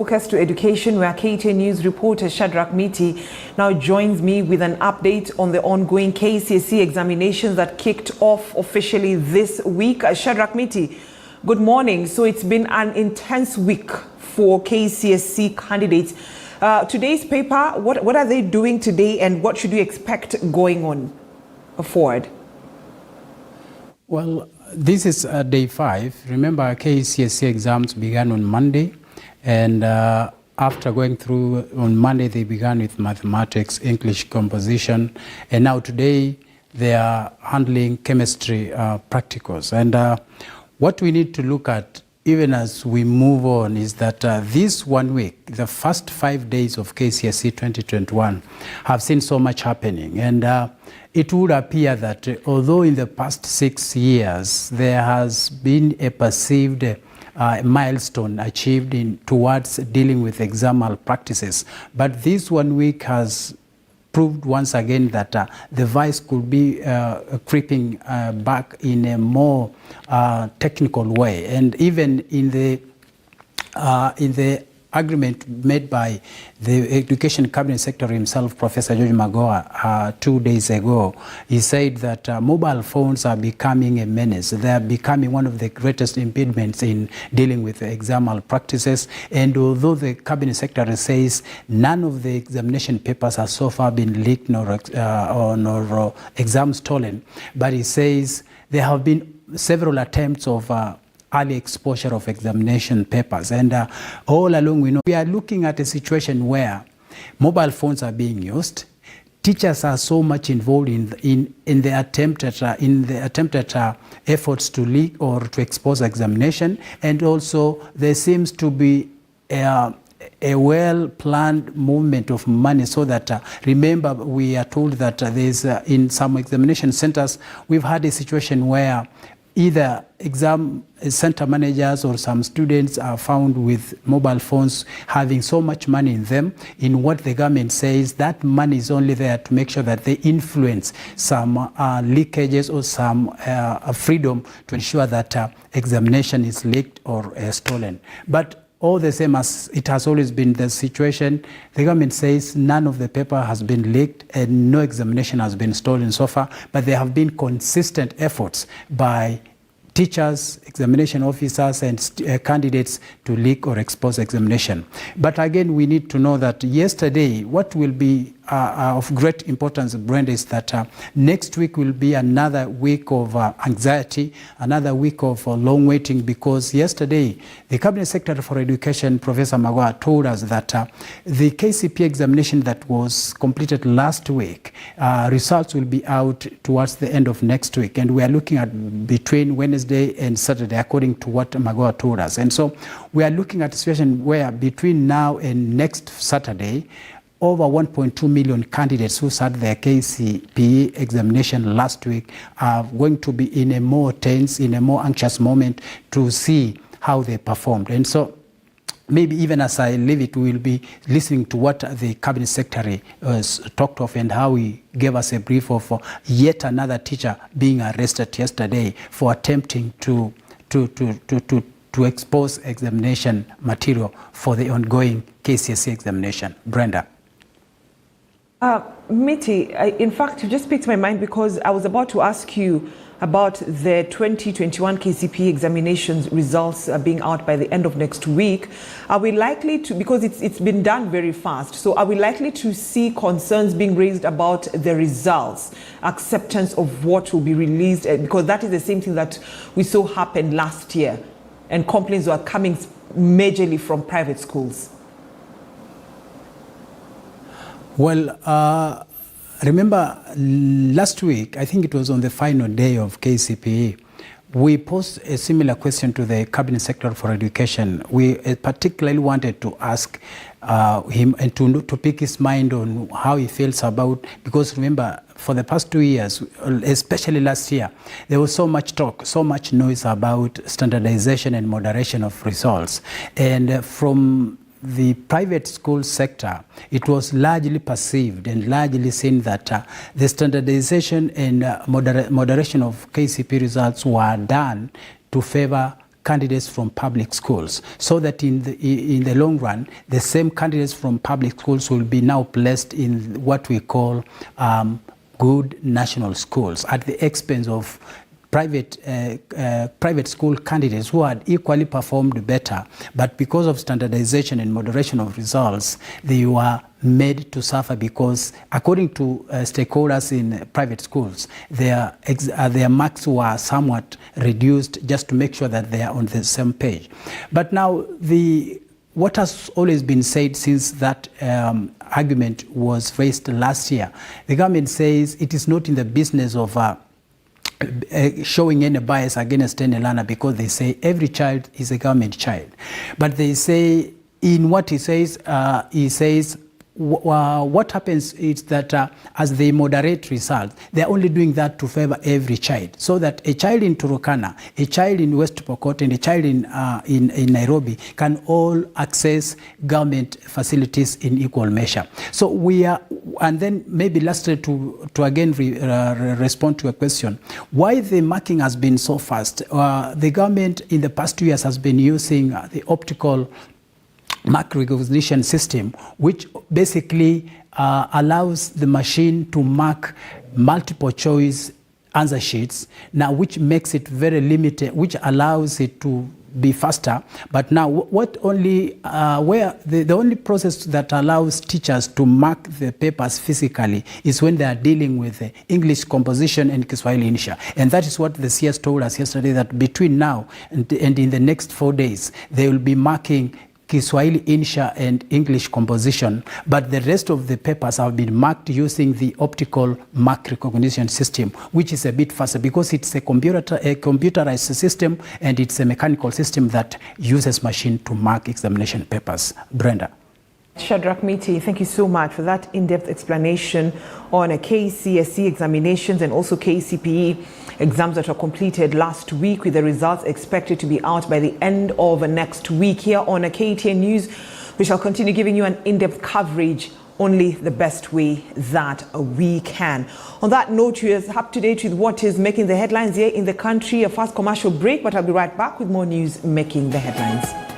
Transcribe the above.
Focus to education, where KTN News reporter Shadrach Miti now joins me with an update on the ongoing KCSE examinations that kicked off officially this week. Shadrach Miti, good morning. So it's been an intense week for KCSE candidates. Today's paper, what are they doing today and what should we expect going on forward? Well, this is day 5. Remember, KCSE exams began on Monday. And after going through on Monday, they began with mathematics, English composition, and now today they are handling chemistry practicals. And what we need to look at, even as we move on, is that this 1 week, the first 5 days of KCSE 2021, have seen so much happening. And it would appear that although in the past 6 years there has been a perceived milestone achieved towards dealing with exam malpractices, but this 1 week has proved once again that the vice could be creeping back in a more technical way. And even in the agreement made by the Education Cabinet Secretary himself, Professor George Magoha, 2 days ago, he said that mobile phones are becoming a menace. They are becoming one of the greatest impediments in dealing with exam malpractices. And although the Cabinet Secretary says none of the examination papers have so far been leaked nor exams stolen, but he says there have been several attempts of early exposure of examination papers. And all along we are looking at a situation where mobile phones are being used. Teachers are so much involved in the attempt at efforts to leak or to expose examination, and also there seems to be a well-planned movement of money, so that remember, we are told that there's in some examination centers we've had a situation where either exam center managers or some students are found with mobile phones having so much money in them. In what the government says, that money is only there to make sure that they influence some leakages or some freedom to ensure that examination is leaked or stolen. But all the same, as it has always been the situation, the government says none of the paper has been leaked and no examination has been stolen so far, but there have been consistent efforts by teachers, examination officers, and candidates to leak or expose examination. But again, we need to know that yesterday, what will be of great importance, Brenda, is that next week will be another week of anxiety, another week of long waiting, because yesterday, the Cabinet Secretary for Education, Professor Magoha, told us that the KCPE examination that was completed last week, results will be out towards the end of next week, and we are looking at between Wednesday and Saturday, according to what Magoha told us. And so we are looking at a situation where between now and next Saturday, over 1.2 million candidates who sat their KCPE examination last week are going to be in a more tense, in a more anxious moment to see how they performed. And so maybe even as I leave it, we will be listening to what the Cabinet Secretary talked of and how he gave us a brief of yet another teacher being arrested yesterday for attempting to expose examination material for the ongoing KCSE examination. Brenda. Miti, in fact, you just piqued my mind, because I was about to ask you about the 2021 KCPE examinations results being out by the end of next week. Are we likely to, because it's been done very fast, so are we likely to see concerns being raised about the results, acceptance of what will be released? Because that is the same thing that we saw happen last year, and complaints were coming majorly from private schools. Well, remember last week, I think it was on the final day of KCPE, we posed a similar question to the Cabinet Secretary for Education. We particularly wanted to ask him and to pick his mind on how he feels about, because remember, for the past 2 years, especially last year, there was so much talk, so much noise about standardization and moderation of results. And from the private school sector, it was largely perceived and largely seen that the standardization and moderation of KCPE results were done to favor candidates from public schools, so that in the long run, the same candidates from public schools will be now placed in what we call good national schools at the expense of private school candidates who had equally performed better, but because of standardization and moderation of results, they were made to suffer because, according to stakeholders in private schools, their marks were somewhat reduced just to make sure that they are on the same page. But now what has always been said since that argument was raised last year, the government says it is not in the business of showing any bias against any learner, because they say every child is a government child. But they say, in what he says what happens is that as they moderate results, they're only doing that to favor every child, so that a child in Turkana, a child in West Pokot, and a child in Nairobi can all access government facilities in equal measure. So we are, and then maybe lastly to again respond to a question, why the marking has been so fast. The government in the past 2 years has been using the optical mark recognition system, which basically allows the machine to mark multiple choice answer sheets, now which makes it very limited, which allows it to be faster. But now the only process that allows teachers to mark the papers physically is when they are dealing with English composition and Kiswahili Insha. And that is what the CS told us yesterday, that between now and in the next 4 days, they will be marking Kiswahili Insha and English composition, but the rest of the papers have been marked using the optical mark recognition system, which is a bit faster because it's a computerized system and it's a mechanical system that uses machine to mark examination papers. Brenda. Shadrach Miti, thank you so much for that in-depth explanation on KCSE examinations and also KCPE exams that were completed last week, with the results expected to be out by the end of next week. Here on KTN News, we shall continue giving you an in-depth coverage only the best way that we can. On that note, you are up to date with what is making the headlines here in the country. A fast commercial break, but I'll be right back with more news making the headlines.